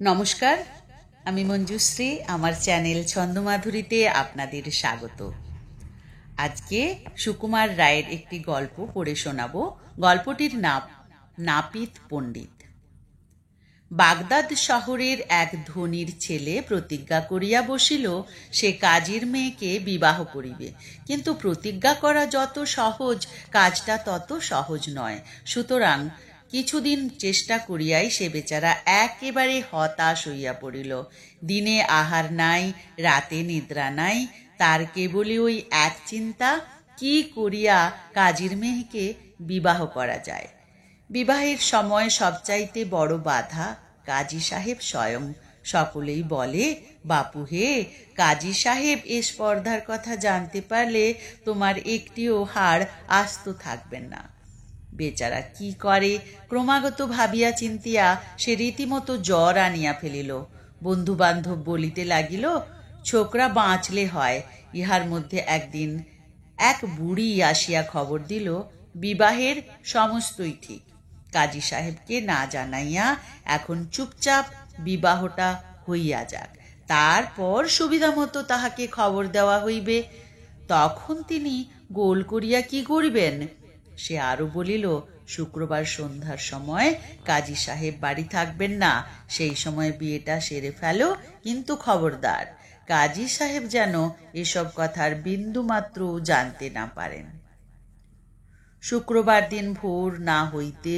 নমস্কার, আমি মঞ্জুশ্রী। আমার চ্যানেল ছন্দমাধুরীতে আপনাদের স্বাগত। আজকে সুকুমার রায়ের একটি গল্প পড়ে শোনাব। গল্পটির নাম নাপিত পণ্ডিত। বাগদাদ শহরের এক ধনীর ছেলে প্রতিজ্ঞা করিয়া বসিল সে কাজীর মেয়েকে বিবাহ করিবে, কিন্তু প্রতিজ্ঞা করা যত সহজ কাজটা তত সহজ নয়। সুতরাং কিছুদিন চেষ্টা করিয়াই সে বেচারা একেবারে হতাশ হইয়া পড়িল। দিনে আহার নাই, রাতে নিদ্রা নাই, তার কেবলই ওই এক চিন্তা, কি করিয়া কাজীর মেয়েকে বিবাহ করা যায়। বিবাহের সময় সবচাইতে বড় বাধা কাজী সাহেব স্বয়ং। সকলেই বলে, বাপু হে, কাজী সাহেব এ স্পর্ধার কথা জানতে পারলে তোমার একটিও হাড় আস্ত থাকবেন না। বেচারা কি করে ক্রমাগত ভাবিয়া চিন্তিয়া সে রীতিমতো জ্বর আনিয়া ফেলিল। বন্ধু বান্ধব বলিতে লাগিল, ছোকরা বাঁচলে হয়। ইহার মধ্যে একদিন এক বুড়ি আসিয়া খবর দিল, বিবাহের সমস্তই ঠিক। কাজী সাহেবকে না জানাইয়া এখন চুপচাপ বিবাহটা হইয়া যাক, তারপর সুবিধা মতো তাহাকে খবর দেওয়া হইবে। তখন তিনি গোল করিয়া কি করিবেন। সে আরো বলিল, শুক্রবার সন্ধ্যার সময় কাজী সাহেব বাড়ি থাকবেন না, সেই সময় বিয়েটা সেরে ফেলো, কিন্তু খবরদার কাজী সাহেব যেন এসব কথার বিন্দুমাত্র জানতে না পারেন। শুক্রবার দিন ভোর না হইতে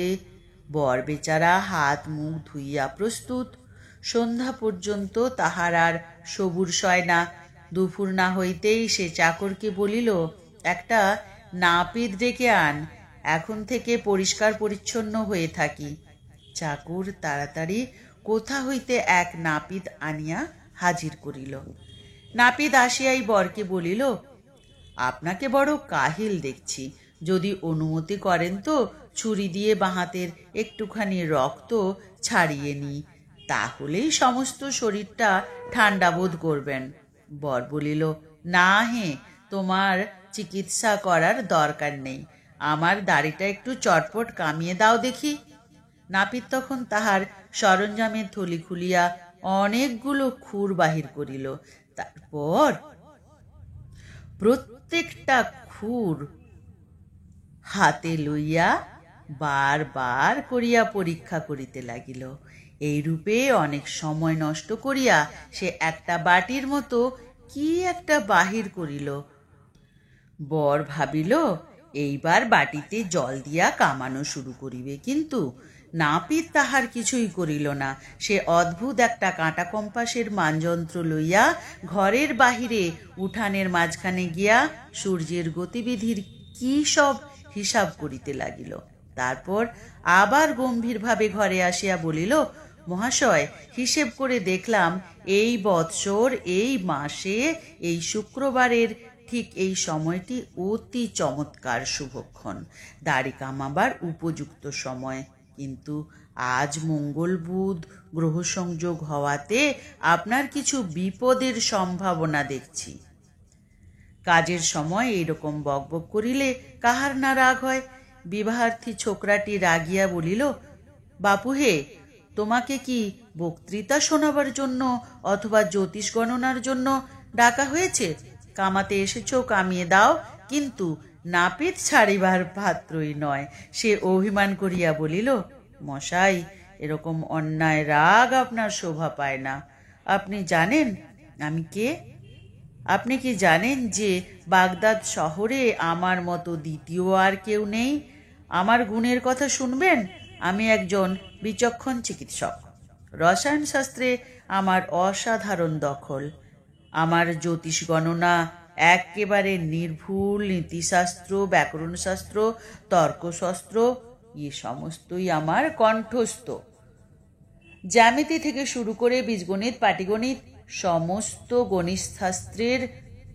বর বেচারা হাত মুখ ধুইয়া প্রস্তুত। সন্ধ্যা পর্যন্ত তাহার আর সবুর সয় না। দুপুর না হইতেই সে চাকরকে বলিল, একটা নাপিত ডেকে আন, এখন থেকে পরিষ্কার পরিচ্ছন্ন হয়ে থাকি। চাকর তাড়াতাড়ি কোথা হইতে এক নাপিত আনিয়া হাজির করিল। নাপিত আসিয়াই বরকে বলিল, আপনাকে বড় কাহিল দেখছি, যদি অনুমতি করেন তো ছুরি দিয়ে বাঁ হাতের একটুখানি রক্ত ছাড়িয়ে নি, তাহলেই সমস্ত শরীরটা ঠান্ডা বোধ করবেন। বর বলিল, না হে, তোমার চিকিৎসা করার দরকার নেই, আমার দাড়িটা একটু চটপট কামিয়ে দাও দেখি। নাপিত তখন তাহার সরঞ্জামের থলি খুলিয়া অনেকগুলো খুর বাহির করিল। তারপর প্রত্যেকটা খুর হাতে লইয়া বার বার করিয়া পরীক্ষা করিতে লাগিল। এইরূপে অনেক সময় নষ্ট করিয়া সে একটা বাটির মতো কি একটা বাহির করিল। বর ভাবিল, এইবার বাটিতে জল দিয়া কামানো শুরু করিবে, কিন্তু নাপিত তাহার কিছুই করিল না। সে অদ্ভুত একটা কাঁটা কম্পাসের মানযন্ত্র লইয়া ঘরের বাহিরে উঠানের মাঝখানে গিয়া সূর্যের গতিবিধির কি সব হিসাব করিতে লাগিল। তারপর আবার গম্ভীরভাবে ঘরে আসিয়া বলিল, মহাশয়, হিসেব করে দেখলাম এই বৎসর এই মাসে এই শুক্রবারের ঠিক এই সময়টি অতি চমৎকার শুভক্ষণ, দাড়ি কামাবার উপযুক্ত সময়, কিন্তু আজ মঙ্গল বুধ গ্রহ সংযোগ হওয়াতে আপনার কিছু বিপদের সম্ভাবনা দেখছি। কাজের সময় এইরকম বকবক করিলে কাহার না রাগ হয়। বিবাহার্থী ছোকরাটি রাগিয়া বলিল, বাপু হে, তোমাকে কি বক্তৃতা শোনাবার জন্য অথবা জ্যোতিষ গণনার জন্য ডাকা হয়েছে? কামাতে এসেছ, কামিয়ে দাও, কিন্তু নাপিত ছাড়িবার পাত্রই নয়। সে অভিমান করিয়া বলিল, মশাই, এরকম অন্যায় রাগ আপনার শোভা পায় না। আপনি জানেন আমি কে? আপনি কি জানেন যে বাগদাদ শহরে আমার মতো দ্বিতীয় আর কেউ নেই? আমার গুণের কথা শুনবেন। আমি একজন বিচক্ষণ চিকিৎসক। রসায়ন শাস্ত্রে আমার অসাধারণ দখল। আমার জ্যোতিষ গণনা একেবারে নির্ভুল। নীতিশাস্ত্র, ব্যাকরণশাস্ত্র, তর্কশাস্ত্র এ সমস্তই আমার কণ্ঠস্থ। জ্যামিতি থেকে শুরু করে বীজগণিত, পাটিগণিত, সমস্ত গণিতশাস্ত্রের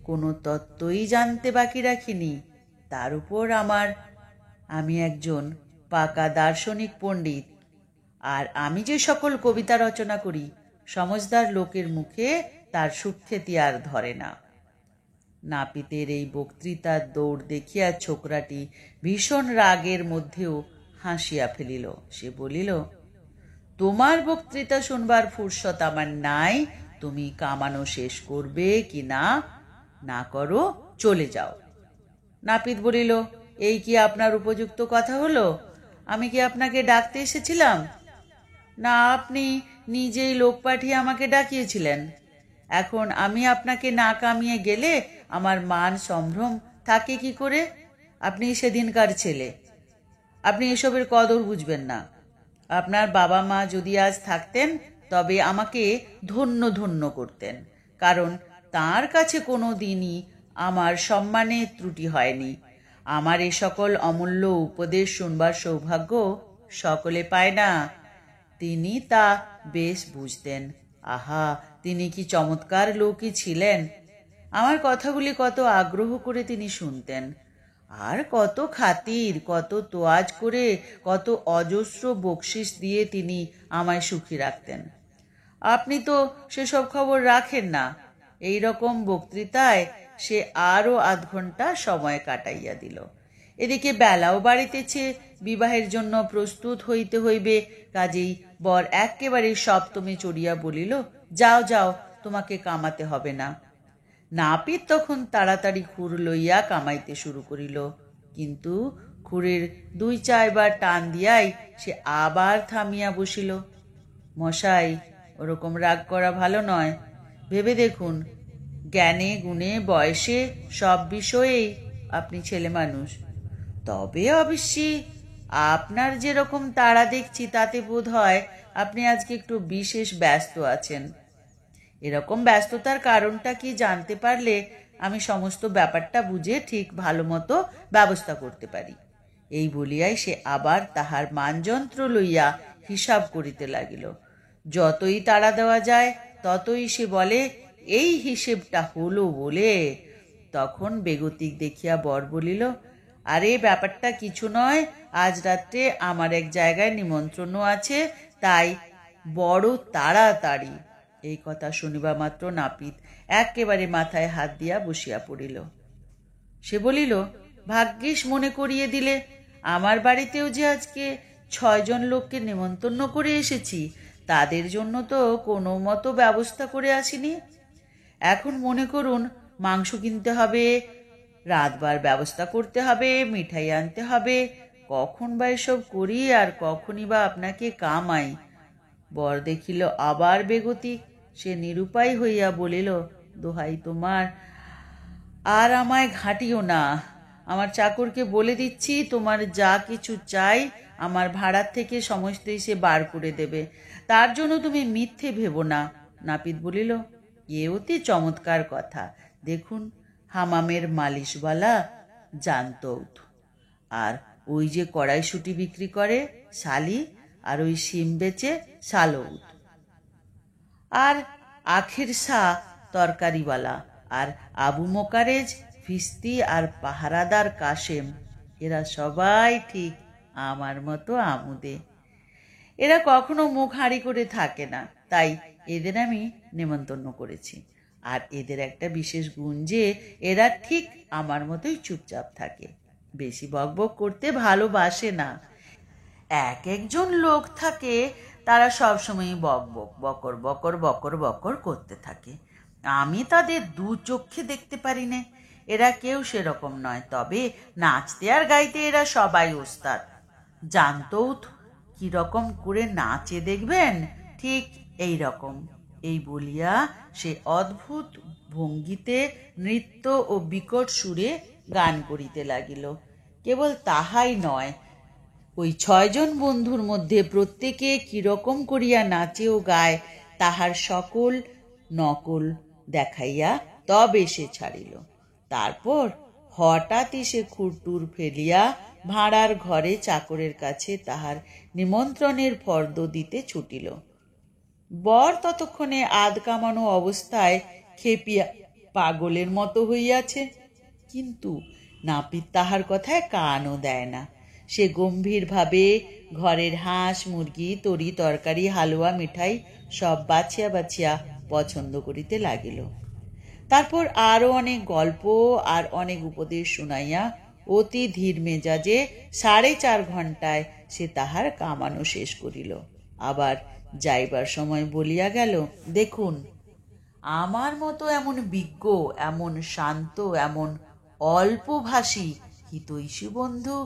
কোনো তত্ত্বই জানতে বাকি রাখিনি। তার উপর আমি একজন পাকা দার্শনিক পণ্ডিত, আর আমি যে সকল কবিতা রচনা করি সমজদার লোকের মুখে তার সুখ্যাতি আর ধরে না। নাপিতের এই বক্তৃতার দৌড় দেখিয়া ছোকরাটি ভীষণ রাগের মধ্যেও হাসিয়া ফেলিল। সে বলিল, তোমার বক্তৃতা শুনবার ফুরসত আমার নাই। তুমি কামানো শেষ করবে কি না, না করো চলে যাও। নাপিত বলিল, এই কি আপনার উপযুক্ত কথা হলো? আমি কি আপনাকে ডাকতে এসেছিলাম? না, আপনি নিজেই লোক পাঠিয়ে আমাকে ডাকিয়েছিলেন। এখন আমি আপনাকে না কামিয়ে গেলে আমার মান সম্ভ্রম থাকে কি করে? আপনি সেদিনকার ছেলে, আপনি এসবের কদর বুঝবেন না। আপনার বাবা মা যদি আজ থাকতেন তবে আমাকে ধন্য ধন্য করতেন, কারণ তার কাছে কোনো দিনই আমার সম্মানে ত্রুটি হয়নি। আমার এ সকল অমূল্য উপদেশ শুনবার সৌভাগ্য সকলে পায় না। তিনি তা বেশ বুঝতেন। আহা, তিনি কি চমৎকার লোকই ছিলেন! আমার কথাগুলি কত আগ্রহ করে তিনি শুনতেন, আর কত খাতির, কত তোয়াজ করে, কত অজস্র বকশিস দিয়ে তিনি আমায় সুখী রাখতেন। আপনি তো সেসব খবর রাখেন না। এই রকম বক্তৃতায় সে আরও আধ ঘন্টা সময় কাটাইয়া দিল। এদিকে বেলাও বাড়িতেছে, বিবাহের জন্য প্রস্তুত হইতে হইবে। কাজেই বর একেবারে সপ্তমে চড়িয়া বলিল, যাও যাও, তোমাকে কামাতে হবে না। নাপিত তখন তাড়াতাড়ি খুর লইয়া কামাইতে শুরু করিল, কিন্তু খুরের 2-4 বার টান দিয়াই সে আবার থামিয়া বসিল। মশাই, ওরকম রাগ করা ভালো নয়। ভেবে দেখুন, জ্ঞানে গুণে বয়সে সব বিষয়েই আপনি ছেলে মানুষ। তবে অবশ্যই আপনার যেরকম তাড়া দেখছি তাতে বোধ হয় আপনি আজকে একটু বিশেষ ব্যস্ত আছেন। এরকম ব্যস্ততার কারণটা কি জানতে পারলে আমি সমস্ত ব্যাপারটা বুঝে ঠিক ভালো মতো ব্যবস্থা করতে পারি। এই বলিয়াই সে আবার তাহার মানযন্ত্র লইয়া হিসাব করিতে লাগিল। যতই তাড়া দেওয়া যায় ততই সে বলে, এই হিসেবটা হলো বলে। তখন বেগতিক দেখিয়া বর বলিল, আরে ব্যাপারটা কিছু নয়, আজ রাত্রে আমার এক জায়গায় নিমন্ত্রণও আছে, তাই বড় তাড়াতাড়ি। এই কথা শুনিবা মাত্র নাপিত একেবারে মাথায় হাত দিয়া বসিয়া পড়িল। সে বলিল, ভাগ্যিস মনে করিয়ে দিলে, আমার বাড়িতেও যে আজকে 6 জন লোককে নেমন্তন্ন করে এসেছি, তাদের জন্য তো কোনো মতো ব্যবস্থা করে আসিনি। এখন মনে করুন, মাংস কিনতে হবে, রাতবার ব্যবস্থা করতে হবে, মিঠাই আনতে হবে, কখন বা এসব করি আর কখনই বা আপনাকে কামাই। বর দেখিল আবার বেগতিক, সে নিরুপায় হইয়া বলিল, দোহাই তোমার, আর আমায় ঘাঁটিও না। আমার চাকরকে বলে দিচ্ছি, তোমার যা কিছু চাই আমার ভাড়ার থেকে সমস্তই সে বার করে দেবে। তার জন্য তুমি মিথ্যে ভেবো না। নাপিত বলিল, এ অতি চমৎকার কথা। দেখুন, হামামের মালিশওয়ালা জানতৌত, আর ওই যে কড়াইশুঁটি বিক্রি করে শালি, আর ওই শিম বেচে শালৌত, আর আখের শাহ তরকারিওয়ালা, আর আবু মোকারেজ ফিস্তি, আর পাহারাদার কাশেম, এরা সবাই ঠিক আমার মতো আমুদে। এরা কখনো মুখ হাঁড়ি করে থাকে না, তাই এদের আমি নেমন্তন্ন করেছি। আর এদের একটা বিশেষ গুণ যে এরা ঠিক আমার মতোই চুপচাপ থাকে, বেশি বকবক করতে ভালোবাসে না। এক একজন লোক থাকে, তারা সবসময় বকবক বকর বকর বকর বকর করতে থাকে। আমি তাদের 2 চক্ষে দেখতে পারি না। এরা কেউ সেরকম নয়, তবে নাচতে আর গাইতে এরা সবাই ওস্তাদ। জানতও কিরকম করে নাচে দেখবেন, ঠিক এই রকম। এই বলিয়া সে অদ্ভুত ভঙ্গিতে নৃত্য ও বিকট সুরে গান করিতে লাগিল। কেবল তাহাই নয়, ওই 6 জন বন্ধুর মধ্যে প্রত্যেকে কিরকম করিয়া নাচে ও গায় তাহার সকল নকল দেখাইয়া তবে সে ছাড়িল। তারপর হঠাৎই সে খুরটুর ফেলিয়া ভাঁড়ার ঘরে চাকরের কাছে তাহার নিমন্ত্রণের ফর্দ দিতে ছুটিল। বর ততক্ষণে আধ কামানো অবস্থায় খেপিয়া পাগলের মতো হইয়াছে, কিন্তু নাপিত তাহার কথায় কানও দেয় না। সে গম্ভীরভাবে ঘরের হাঁস মুরগি তরি তরকারি হালুয়া মিঠাই সব বাছিয়া বাছিয়া পছন্দ করিতে লাগিল। তারপর আরও অনেক গল্প আর অনেক উপদেশ শুনাইয়া অতি ধীর মেজাজে 4.5 ঘণ্টায় সে তাহার কামানো শেষ করিল। আবার যাইবার সময় বলিয়া গেল, দেখুন আমার মতো এমন বিজ্ঞ, এমন শান্ত, এমন অল্পভাষী হিতৈষী বন্ধু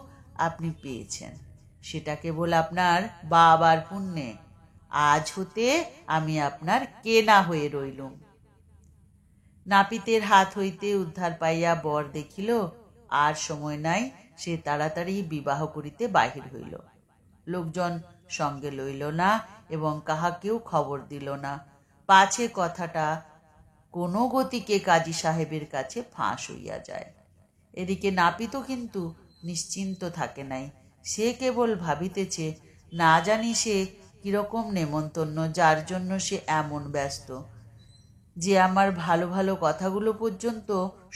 আপনি পেয়েছেন, সেটা কেবল আপনার বাবার পুণ্যে। আজ হতে আমি আপনার কেনা হয়ে রইলুম। নাপিতের হাত হইতে উদ্ধার পাইয়া বর দেখিল আর সময় নাই, সে তাড়াতাড়ি বিবাহ করিতে বাহির হইল। লোকজন সঙ্গে লইল না এবং কাহাকেও খবর দিল না, পাছে কথাটা কোনো গতিকে কাজী সাহেবের কাছে ফাঁস হইয়া যায়। এদিকে নাপিতও কিন্তু নিশ্চিন্ত থাকে নাই। সে কেবল ভাবিতেছে, না জানি সে কিরকম নেমন্তন্ন যার জন্য সে এমন ব্যস্ত, যে আমার ভালো ভালো কথাগুলো পর্যন্ত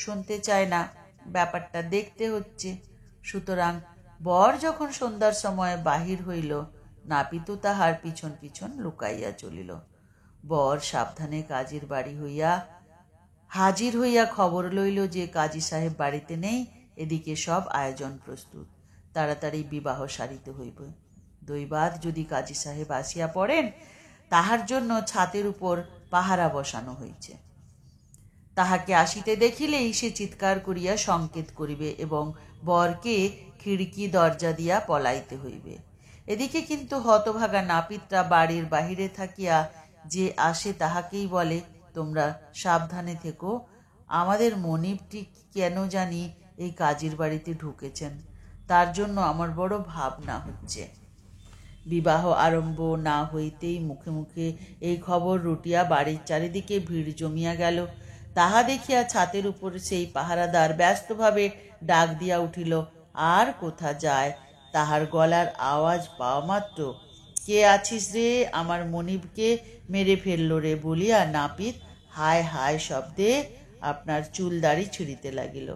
শুনতে চায় না। ব্যাপারটা দেখতে হচ্ছে। সুতরাং বর যখন সন্ধ্যার সময় বাহির হইল, নাপিতও তাহার পিছন পিছন লুকাইয়া চলিল। বর সাবধানে কাজীর বাড়ি হইয়া হাজির হইয়া খবর লইল যে কাজী সাহেব বাড়িতে নেই। এদিকে সব আয়োজন প্রস্তুত, তাড়াতাড়ি বিবাহ সারিতে হইবে। দৈবাৎ যদি কাজী সাহেব আসিয়া পড়েন, তাহার জন্য ছাতের উপর পাহারা বসানো হইছে। তাহাকে আসিতে দেখিলেই সে চিৎকার করিয়া সংকেত করিবে এবং বরকে খিড়কি দরজা দিয়া পলাইতে হইবে। এদিকে কিন্তু হতভাগা নাপিতরা বাড়ির বাহিরে থাকিয়া যে আসে তাহাকেই বলে, তোমরা সাবধানে থেকো, আমাদের মনিবটি কেন জানি এই কাজীর বাড়িতে ঢুকেছেন, তার জন্য আমার বড় ভাবনা হচ্ছে। বিবাহ আরম্ভ না হইতেই মুখে মুখে এই খবর রুটিয়া বাড়ির চারিদিকে ভিড় জমিয়া গেল। তাহা দেখিয়া ছাতের উপর সেই পাহারাদার ব্যস্তভাবে ডাক দিয়া উঠিল, আর কোথা যায়? তাহার গলার আওয়াজ পাওয়া মাত্র, কে আছিস রে? আমার মনিবকে মেরে ফেলল রে বলিয়া নাপিত হায় হায় শব্দে আপনার চুলদাড়ি ছিঁড়িতে লাগিল।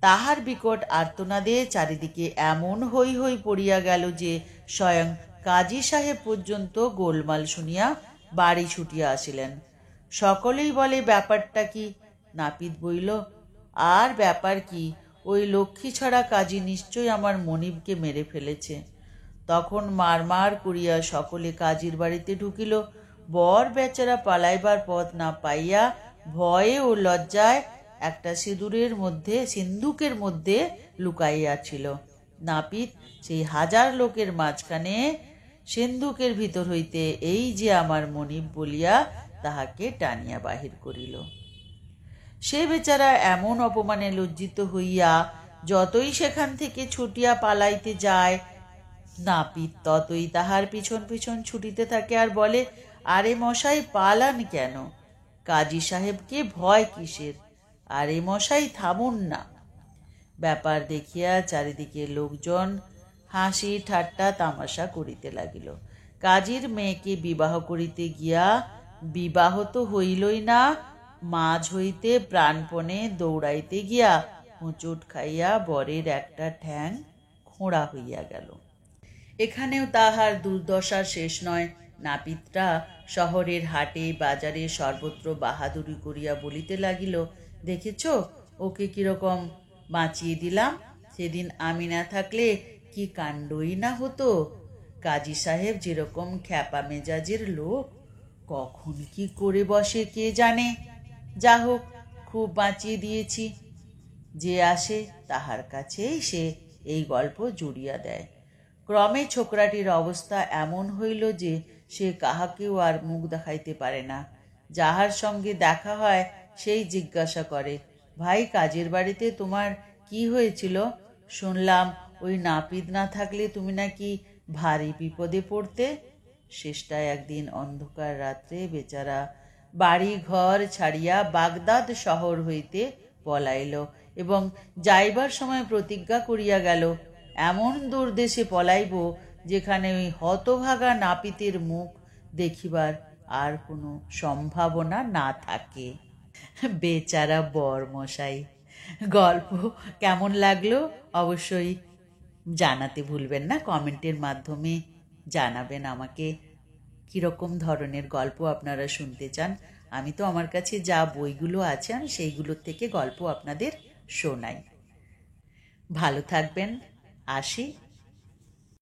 তাহার বিকট আর্তনাদে চারিদিকে এমন হৈ হৈ পড়িয়া গেল যে স্বয়ং কাজী সাহেব পর্যন্ত গোলমাল শুনিয়া বাড়ি ছুটিয়া আসিলেন। সকলেই বলে, ব্যাপারটা কি? নাপিত বলিল, আর ব্যাপার কি, ওই লক্ষ্মী ছাড়া কাজী নিশ্চয় আমার মনিবকে মেরে ফেলেছে। তখন মারমার করিয়া সকলে কাজীর বাড়িতে ঢুকিল। বর বেচারা পালাইবার পথ না পাইয়া ভয়ে ও লজ্জায় একটা সিন্ধুকের মধ্যে লুকাইয়াছিল। নাপিত সেই হাজার লোকের মাঝখানে সিন্ধুকের ভিতর হইতে এই যে আমার মনিব বলিয়া তাহাকে টানিয়া বাহির করিল। সে বেচারা এমন অপমানে লজ্জিত হইয়া যতই সেখান থেকে ছুটিয়া পালাইতে যায়, নাপিত ততই তাহার পিছন পিছন ছুটিতে থাকে আর বলে, আরে মশাই পালান কেন? কাজী সাহেবকে ভয় কিসের? আরে মশাই থামুন না। ব্যাপার দেখিয়া চারিদিকে লোকজন হাসি ঠাট্টা তামাশা করিতে লাগিল। কাজীর মেয়েকে বিবাহ করিতে গিয়া বিবাহ তো হইলই না, মাঝ হইতে প্রাণপণে দৌড়াইতে গিয়া হোঁচট খাইয়া বরের একটা ঠ্যাং খোঁড়া হইয়া গেল। এখানেও তাহার দুর্দশার শেষ নয়। নাপিতরা শহরের হাটে বাজারে সর্বত্র বাহাদুরি করিয়া বলিতে লাগিল, দেখেছ ওকে কিরকম বাঁচিয়ে দিলাম, সেদিন আমি না থাকলে কি কাণ্ডই না হতো। কাজী সাহেব যেরকম খ্যাপা মেজাজের লোক, কখন কি করে বসে কে জানে। যা হোক, খুব বাঁচিয়ে দিয়েছি। যে আসে তাহার কাছেই সে এই গল্প জুড়িয়া দেয়। ক্রমে ছোকরাটির অবস্থা এমন হইল যে সে কাহাকেও আর মুখ দেখাইতে পারে না। যাহার সঙ্গে দেখা হয় সেই জিজ্ঞাসা করে, ভাই কাজের বাড়িতে তোমার কি হয়েছিল? শুনলাম ওই নাপিত না থাকলে তুমি নাকি ভারী বিপদে পড়তে। শেষটায় একদিন অন্ধকার রাত্রে বেচারা বাড়ি ঘর ছাড়িয়া বাগদাদ শহর হইতে পলাইল এবং যাইবার সময় প্রতিজ্ঞা করিয়া গেল, এমন দূর দেশে পলাইব যেখানে ওই হতভাগা নাপিতের মুখ দেখিবার আর কোনো সম্ভাবনা না থাকে। বেচারা বর মশাই। গল্প কেমন লাগলো অবশ্যই জানাতে ভুলবেন না। কমেন্টের মাধ্যমে জানাবেন আমাকে কীরকম ধরনের গল্প আপনারা শুনতে চান। আমি তো আমার কাছে যা বইগুলো আছে আমি সেইগুলোর থেকে গল্প আপনাদের শোনাই। ভালো থাকবেন, আসি।